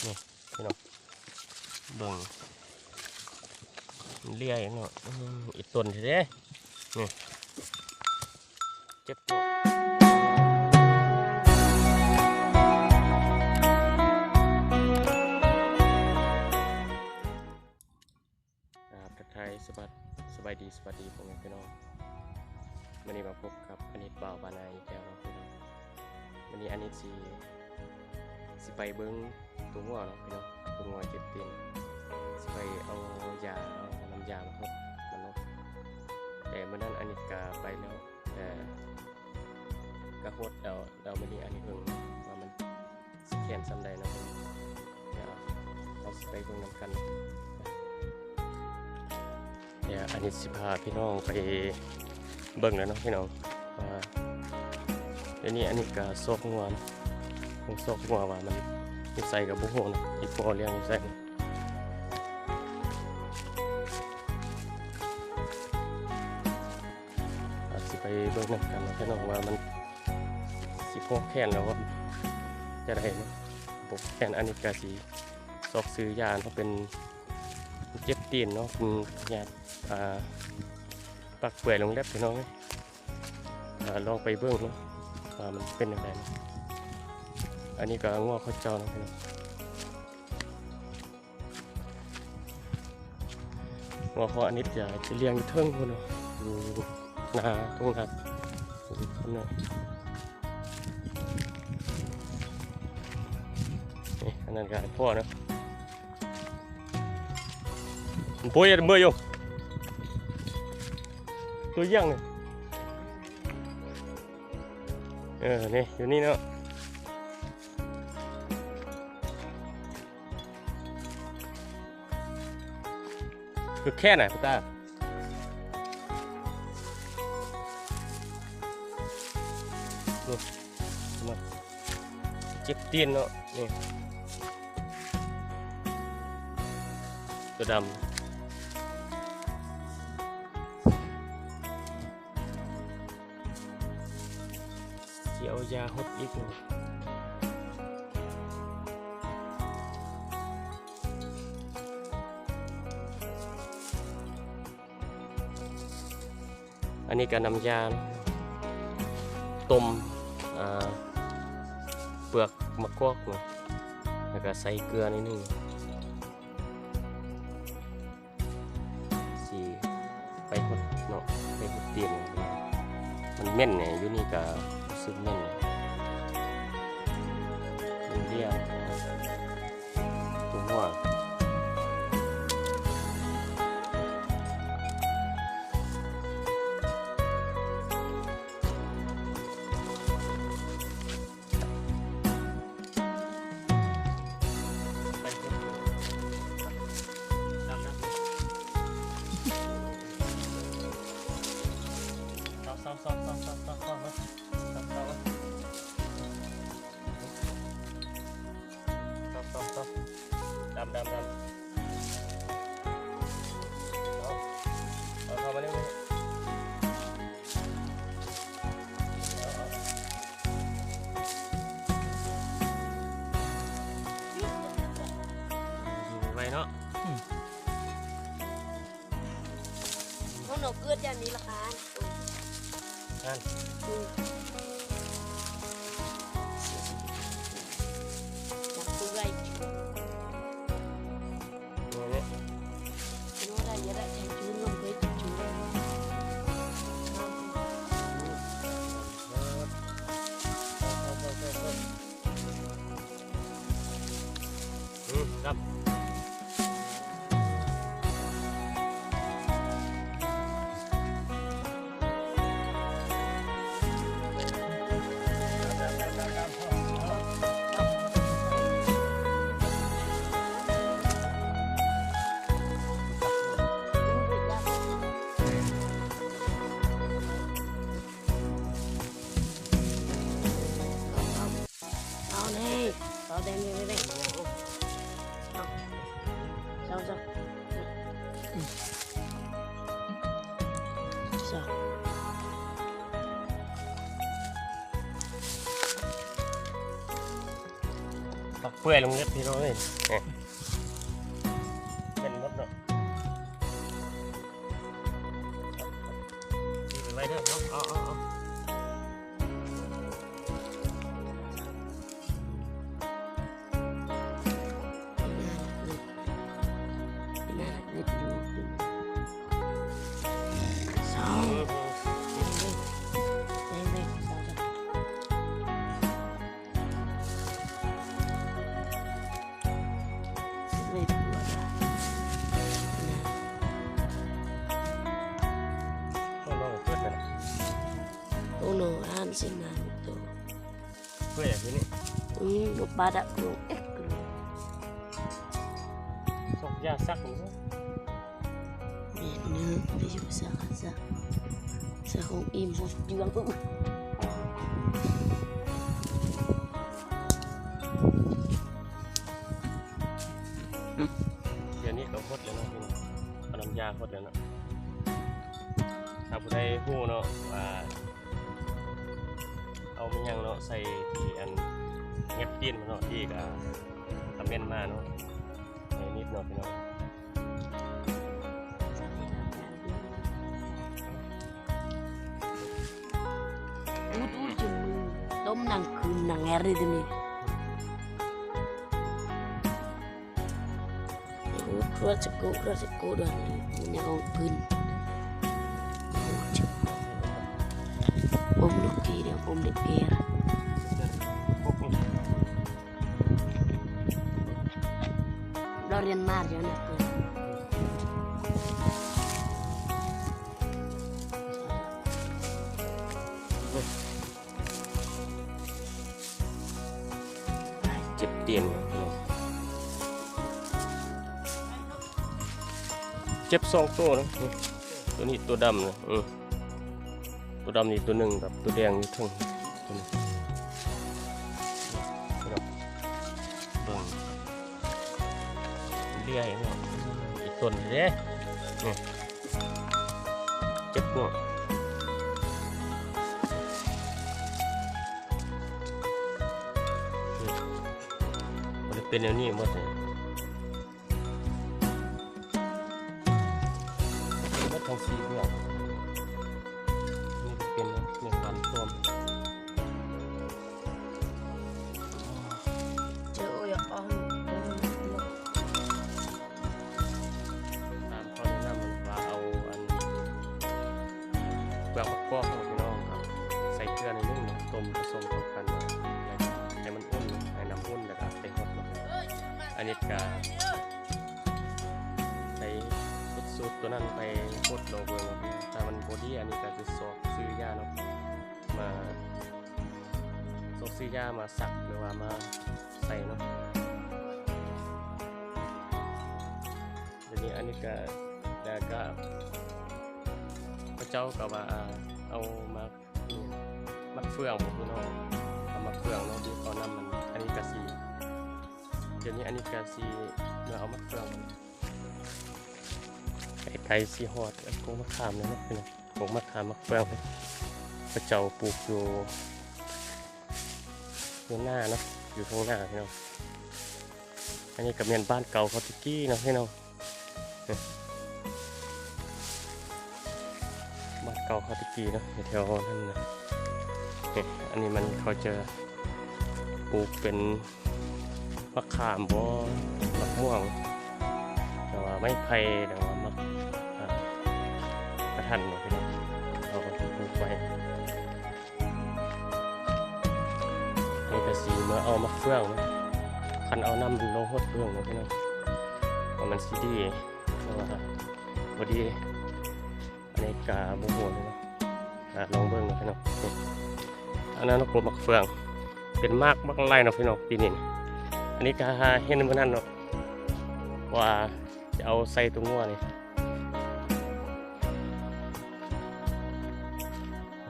นี่พี่น้องเบิ่งเลี้ยเนาะอีกต้นทีเด้นี่เจ็บตัวทักทายสบายดีสวัสดีพ่อแม่พี่น้องวันนี้มาพบกับอนิตบ่าวบานายแก้วพี่น้องวันนี้อนิตสิไปเบิ้งตัวงัวเนาะพี่น้องตัวงัวเจ็บตีนสิไปเอาน้ำยามาครับมันเนาะแต่เมื่อนั้นอนิตกาไปแล้วแต่กระโหดเราไม่ได้อนิตเพิ่งว่ามันสิแขนซ้ำใดเนาะเดี๋ยวเราสิไปเบิ้งน้ำกันเดี๋ยวอนิตสิพาพี่น้องไปเบิ่งแล้วเนาะพี่น้องเดี๋ยวนี้อันนี้ก็ซอกงัวนะผมซอกงัวว่ามันใส่กับบุ้งนะอีกพอเลี้ยงใส่อาจจะไปเบิ่งกันนะพี่น้องว่ามันสิพกแขนแล้วว่าจะได้เนาะพกแขนอันนี้ก็สิซอกซื้อยาเขาเป็นเจ็บตีนเนาะเป็นยาปักเปื่อยลงเล็บพี่น้องลองไปเบิ่งเนาะว่ามันเป็นยังไงอันนี้ก็ง้อข้าวเจ้านะพี่น้องง้อข้าวอันนี้จะเลี้ยงอยู่เทิงคนเนาะอยู่นาตรงนั้นคนนี้นี่อันนั้นก็พ่อเนาะมันป่วยยังเมื่อยอยู่ตัวย่างเลยนี่อยู่นี่เนาะคือแค่ไหนพี่ตาดูมาเจ็บตีนเนาะนี่ตัวดำเดี๋ยวยาหดอีกอันนี้ก็น้ำยาต้มเปลือกมะกอกเนาะแล้วก็ใส่เกลือนิดนึงสีไปหดเนาะไปหดตีนมันเม่นเนี่ยอยู่นี่ก็ซึมเม่นมันเรียกตัวหัวดำเอาเข้ามาเร็วไว้เนาะน้องหนูเกิดอย่างนี้ละค่ะนั่นครับเอาแดงเลย เปื่อยลงเล็บพี่น้องเลยเป็นมดเนาะนี่เป็นไรเด้อเอาUno hansinan itu. Gue ya gini. Pada kru kru. Sok jasak itu. Ini dia bisa kasak. Saya kong impus juga tuh. Giờ này có hot rồi nó, làm da hot rồi nó.เอาผู้ใดฮู้เนาะว่าเอามันยังเนาะใส่ที่อันเงียบตีนมันเนาะที่ก็คอมเมนต์มาเนาะในนิดเนาะพี่น้อง Tom nang kun nang eri demi. Keluar cekuk dan punya kau pun. Om luki dia om depir. Dorian mar jangan aku.เจ็บเตียนเจ็บ2ตัวนะตัวนี้ตัวดำนะตัวดำนี่ตัวหนึ่งกับตัวแดงนี่ทั้งตัวนี้เบิ่งเลี้ยเนาะอีกตัวนี้เด้เจ็บเนาะมันเป็นอย่างนี้หมดเลยมันทั้งสีเนาะนี่เป็นเนี่ยการต้ม Jauh ya om. ตามข้อแนะนำมันว่าเอาอันเปลือกมะกอกของพี่น้องครับใส่เกลือในนึ่งต้มผสมเข้ากันให้มันอุ่นให้น้ำอุ่นแล้วก็ไปฮอดอันนี้ก็ใส่สูตรตัวนั้นไปโคตรโลเบอร์เนาะถ้ามันบอดี้อันนี้ก็จะสอกซื้อยาเนาะมาสอกซื้อยามาสักหรือว่ามาใส่เนาะเดี๋ยวนี้อันนี้ก็พระเจ้าก็ว่าเอามักเฟืองผมพี่น้องเอามักเฟืองเนาะที่ตอนนั้นมันอันนี้กะซีเดี๋ยวนี้อันนี้กะซีเมื่อเอามักเฟืองไก่ซีฮอดโกงมะขามเลยเนาะพี่น้องโกงมะขามมักเฟืองพระเจ้าปลูกอยู่หน้าเนาะอยู่ตรงหน้าพี่น้องอันนี้กับเมียนบ้านเก่าเขาตะกี้เนาะพี่น้องบ้านเก่าเขาตะกี้เนาะแถวนั่นนะอันนี้มันเขาจะปลูกเป็นมะขามบ่มะม่วงแต่ว่าไม่ไผ่แต่ว่ามะกระทันเนาะพี่น้องเราก็ปลูกไว้นี่ก็สีเมื่อเอามะเฟืองคันเอาน้ำลงหดเฟืองเนาะพี่น้องว่ามันสีดีแต่ว่าบดีอันนี้กาบุหัวเลยเนาะลองเบิ่งเนาะพี่น้องอันนั้นกลมมักเฟืองเป็นมากบักไล่เนาะพี่น้องปีนี้อันนี้ก็เห็นเมื่อนั้นเนาะว่าจะเอาใส่ตัวงัวนี่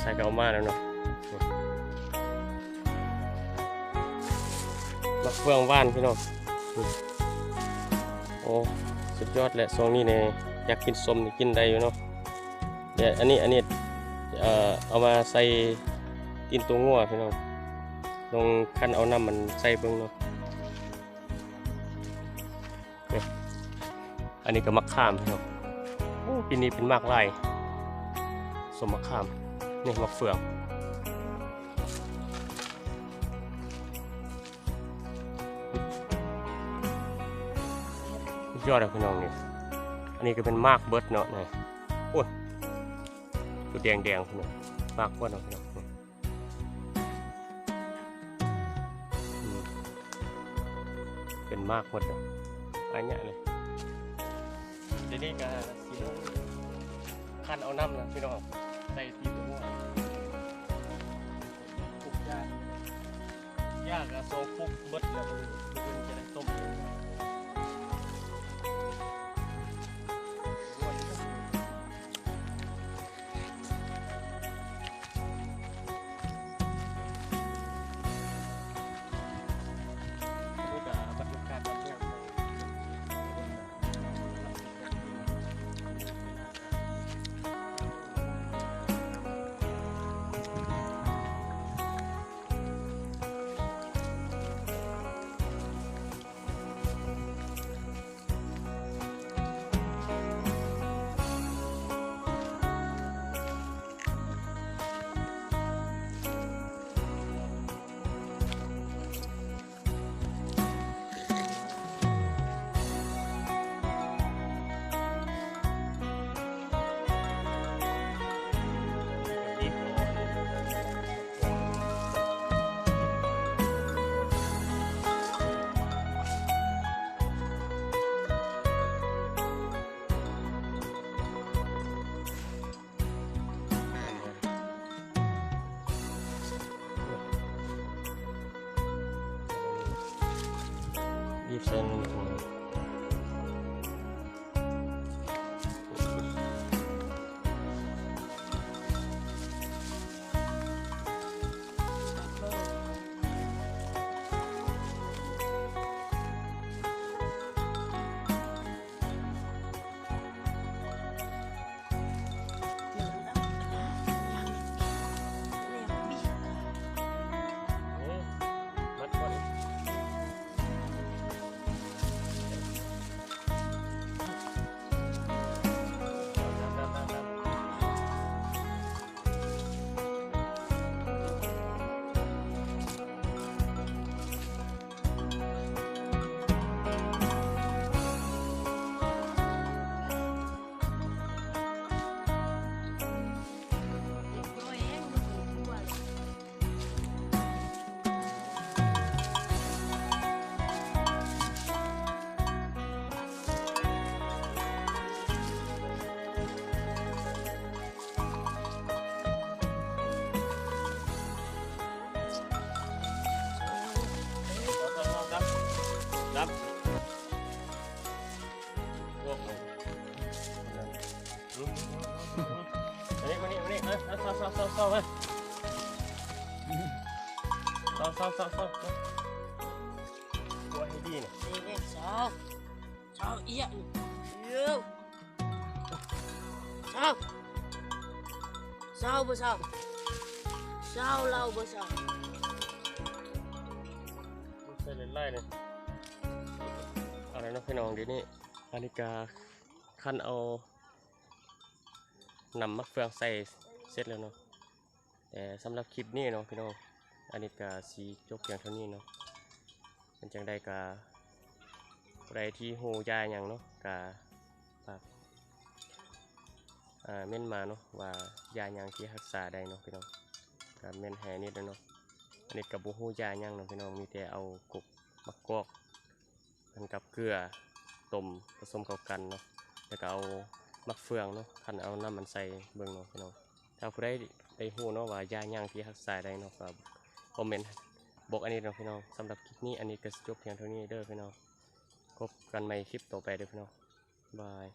ใส่ก็เอามาแล้วเนาะมักเฟืองว่านพี่น้องโอ้สุดยอดแหละซองนี้เนี่ยอยากกินส้มนี่กินได้อยู่เนาะเดี๋ยวอันนี้เอามาใส่กินตัวงัวพี่น้องลงขั้นเอาน้ำมันใส่เบิ่งเนาะ อันนี้ก็มะขามพี่น้องโอ้ปีนี้เป็นมากลายสมมะขามนี่มะเฟืองยอดเลยพี่น้องนี่อันนี้ก็เป็นมากเบิดเนาะนี่โอ้ยตัวแดงแดงพี่น้องมากเบิดเนาะพี่น้องเป็นมากหมดเลยอันเนี้ยเลยเดี๋ยวนี้ก็สีลงคันเอาน้ำนะพี่น้องใส่ตีตัวม่วงปลูกยากอะโซฟุกเบิดแล้วมันจะได้ต้มรีบเซ็นมัดก่อนรับโอ้โหอันนี้มานี่เศร้าเลยเศร้าตัวให้ดีเนี่ย นี่sao sao iya yêu sao sao bữa sao sao lâu bữa sao ใส่ไล่เลยอะไรนะพี่น้องเดี๋ยวนี้อันนี้กาขั้นเอานำมะเฟืองใส่เสร็จแล้วเนาะแต่สำหรับคลิปนี้เนาะพี่น้องอันนี้กาสีจบอย่างเท่านี้เนาะเป็นจังใดกาอะไรที่หูยาอย่างเนาะกาฝากเม่นมาเนาะว่ายาอย่างที่รักษาได้เนาะพี่น้องกาเม่นแห่นิดเนาะอันนี้กับบุหูยาอย่างเนาะพี่น้องมีแต่เอากบมะกอกมันกับเกลือต้มผสมเข้ากันเนาะแล้วก็เอามะเฟืองเนาะคันเอาน้ำมันใส่เบิ่งเนาะพี่น้องถ้าผู้ใดได้ฮู้เนาะว่ายาหยังที่รักษาได้เนาะก็คอมเมนต์บอกอันนี้เนาะพี่น้องสำหรับคลิปนี้อันนี้ก็จบเพียงเท่านี้เด้อพี่น้องพบกันใหม่คลิปต่อไปเด้อพี่น้องบาย